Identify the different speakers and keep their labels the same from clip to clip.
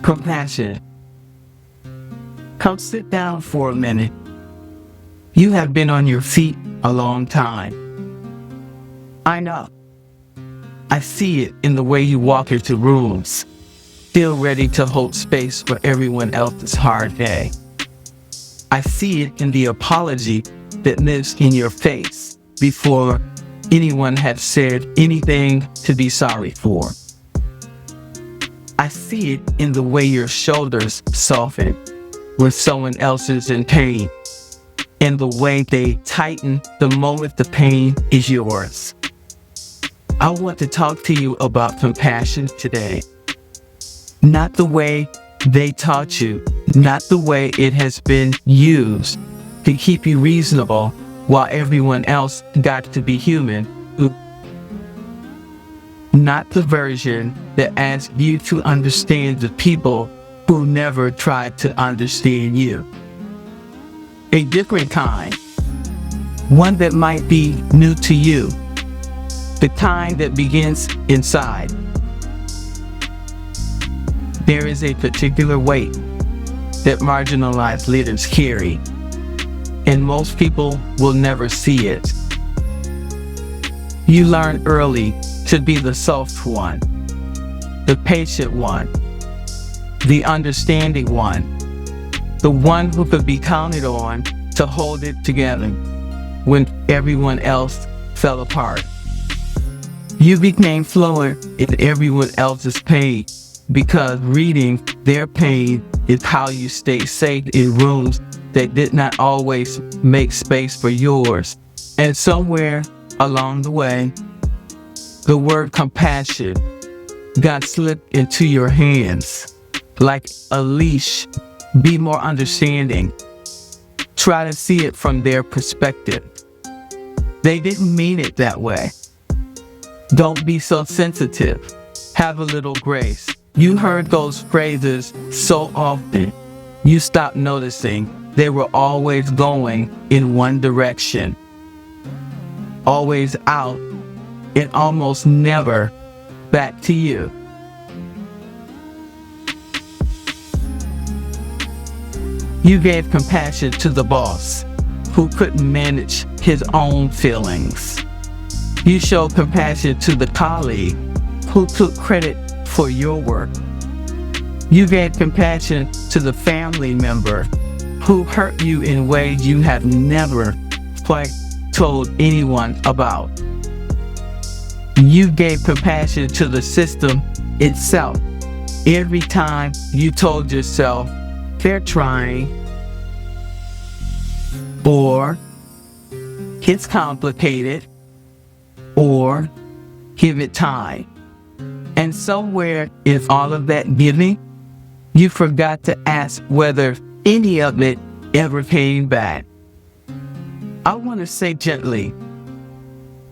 Speaker 1: Compassion. Come sit down for a minute. You have been on your feet a long time. I know. I see it in the way you walk into rooms, still ready to hold space for everyone else's hard day. I see it in the apology that lives in your face before anyone has said anything to be sorry for. I see it in the way your shoulders soften when someone else is in pain, and the way they tighten the moment the pain is yours. I want to talk to you about compassion today. Not the way they taught you, not the way it has been used to keep you reasonable while everyone else got to be human. Not the version that asks you to understand the people who never tried to understand you. A different kind. One that might be new to you. The kind that begins inside. There is a particular weight that marginalized leaders carry, and most people will never see it. You learn early to be the soft one, the patient one, the understanding one, the one who could be counted on to hold it together when everyone else fell apart. You became fluent in everyone else's pain because reading their pain is how you stay safe in rooms that did not always make space for yours. And somewhere along the way, the word compassion got slipped into your hands like a leash. Be more understanding. Try to see it from their perspective. They didn't mean it that way. Don't be so sensitive. Have a little grace. You heard those phrases so often, you stopped noticing they were always going in one direction. Always out and almost never back to you. You gave compassion to the boss who couldn't manage his own feelings. You showed compassion to the colleague who took credit for your work. You gave compassion to the family member who hurt you in ways you have never quite told anyone about. You gave compassion to the system itself. Every time you told yourself, they're trying, or it's complicated, or give it time. And somewhere in all of that giving, you forgot to ask whether any of it ever came back. I want to say gently,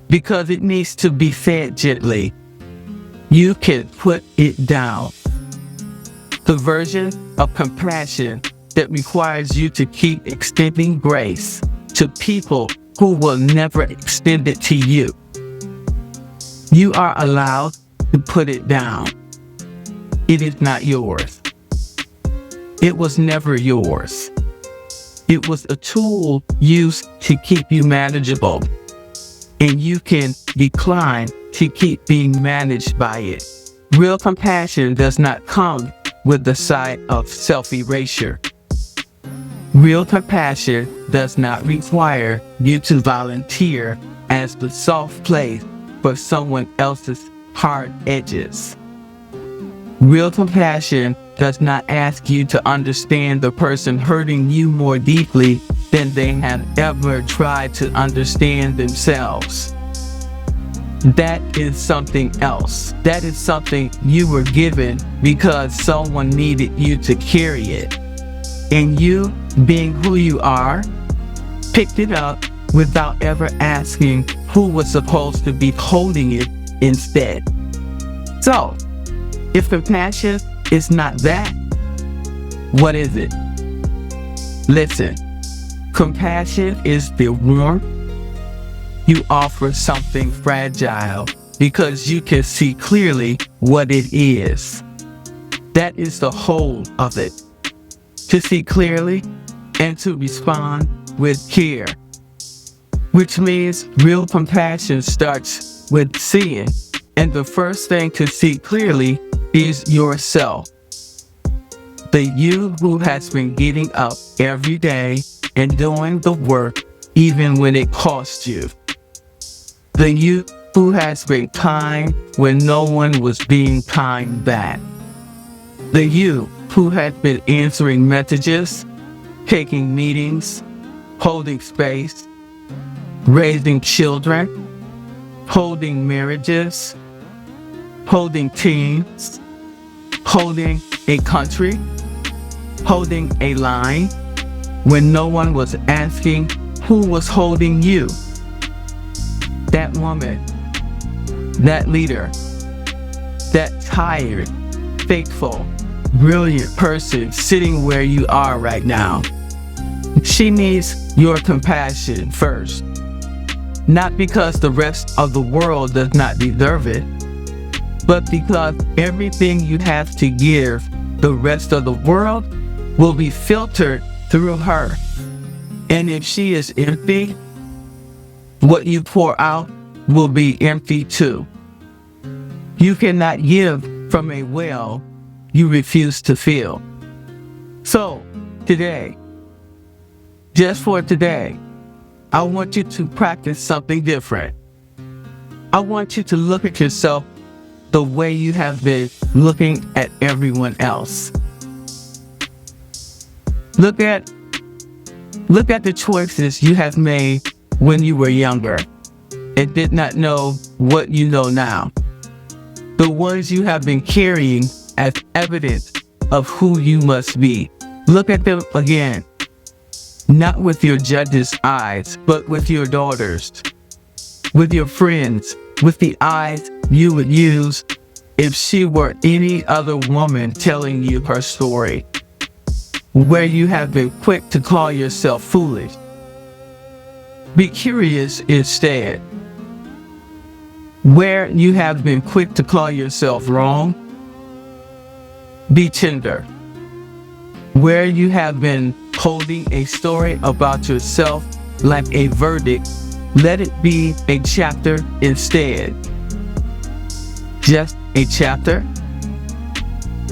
Speaker 1: because it needs to be said gently. You can put it down. The version of compassion that requires you to keep extending grace to people who will never extend it to you. You are allowed to put it down. It is not yours. It was never yours. It was a tool used to keep you manageable, and you can decline to keep being managed by it. Real compassion does not come with the side of self-erasure. Real compassion does not require you to volunteer as the soft place for someone else's hard edges. Real compassion does not ask you to understand the person hurting you more deeply than they have ever tried to understand themselves. That is something else. That is something you were given because someone needed you to carry it. And you, being who you are, picked it up without ever asking who was supposed to be holding it instead. So, if compassion is not that, what is it? Listen, compassion is the warmth you offer something fragile because you can see clearly what it is. That is the whole of it. To see clearly and to respond with care, which means real compassion starts with seeing. And the first thing to see clearly is yourself. The you who has been getting up every day and doing the work even when it costs you. The you who has been kind when no one was being kind back. The you who has been answering messages, taking meetings, holding space, raising children, holding marriages, holding teams, holding a country, holding a line when no one was asking who was holding you. That woman, that leader, that tired, faithful, brilliant person sitting where you are right now. She needs your compassion first. Not because the rest of the world does not deserve it, but because everything you have to give the rest of the world will be filtered through her. And if she is empty, what you pour out will be empty too. You cannot give from a well you refuse to fill. So, today, just for today, I want you to practice something different. I want you to look at yourself the way you have been looking at everyone else. Look at the choices you have made when you were younger and did not know what you know now. The ones you have been carrying as evidence of who you must be. Look at them again. Not with your judge's eyes, but with your daughter's, with your friends, with the eyes you would use if she were any other woman telling you her story. Where you have been quick to call yourself foolish. Be curious instead. Where you have been quick to call yourself wrong, be tender. Where you have been holding a story about yourself like a verdict, let it be a chapter instead. Just a chapter.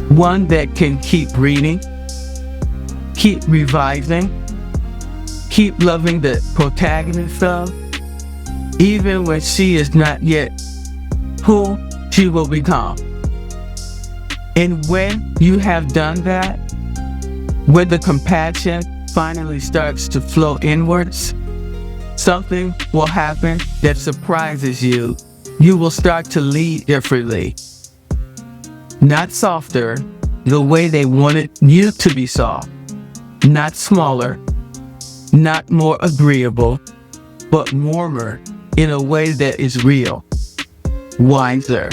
Speaker 1: One that can keep reading, keep revising, keep loving the protagonist of, even when she is not yet who she will become. And when you have done that, when the compassion finally starts to flow inwards, something will happen that surprises you. You will start to lead differently. Not softer, the way they wanted you to be soft. Not smaller, not more agreeable, but warmer in a way that is real, wiser,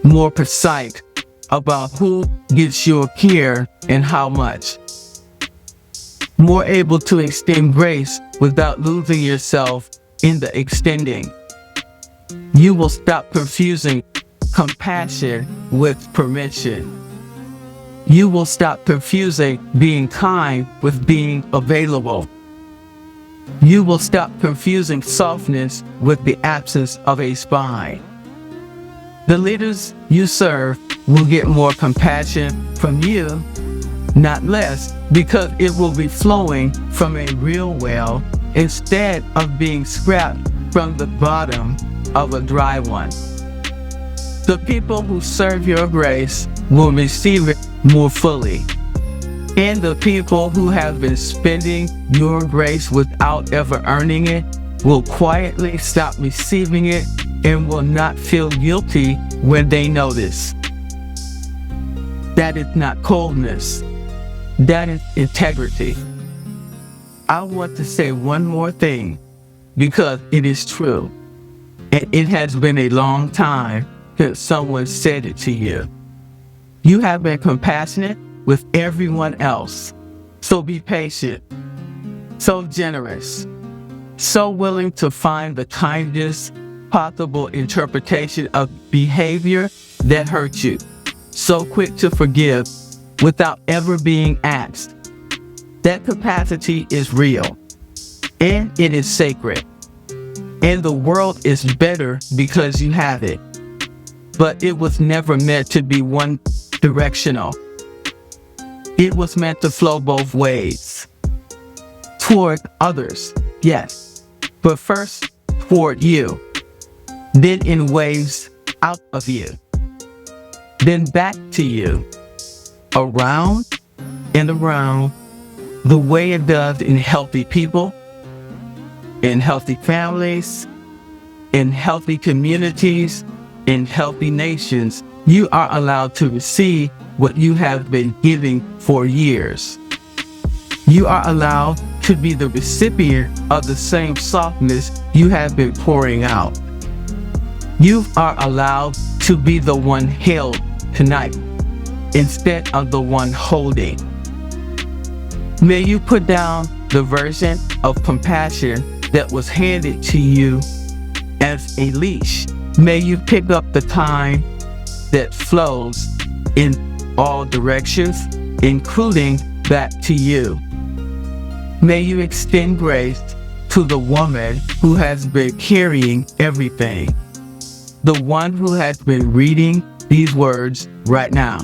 Speaker 1: more precise about who gets your care and how much. More able to extend grace without losing yourself in the extending. You will stop confusing compassion with permission. You will stop confusing being kind with being available. You will stop confusing softness with the absence of a spine. The leaders you serve will get more compassion from you, not less, because it will be flowing from a real well instead of being scrapped from the bottom of a dry one. The people who serve your grace will receive it more fully. And the people who have been spending your grace without ever earning it will quietly stop receiving it and will not feel guilty when they notice. That is not coldness. That is integrity. I want to say one more thing because it is true. And it has been a long time since someone said it to you. You have been compassionate with everyone else. So be patient, so generous, so willing to find the kindest possible interpretation of behavior that hurt you. so quick to forgive without ever being asked. That capacity is real, and it is sacred. And the world is better because you have it. But it was never meant to be one directional. It was meant to flow both ways. Toward others, yes, but first toward you. Then in waves out of you. Then back to you. Around and around, the way it does in healthy people, in healthy families, in healthy communities, in healthy nations. You are allowed to receive what you have been giving for years. You are allowed to be the recipient of the same softness you have been pouring out. You are allowed to be the one held tonight instead of the one holding. May you put down the version of compassion that was handed to you as a leash. May you pick up the time that flows in all directions, including back to you. May you extend grace to the woman who has been carrying everything, the one who has been reading these words right now.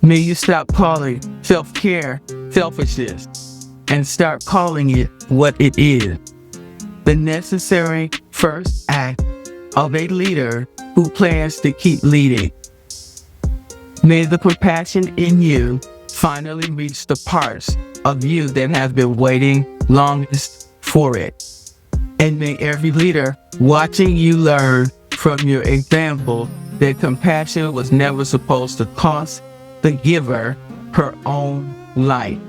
Speaker 1: May you stop calling self-care selfishness and start calling it what it is. The necessary first act of a leader who plans to keep leading. May the compassion in you finally reach the parts of you that have been waiting longest for it. And may every leader watching you learn from your example that compassion was never supposed to cost the giver her own life.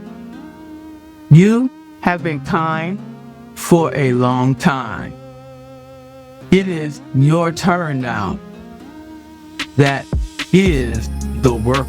Speaker 1: You have been kind for a long time. It is your turn now. That is the work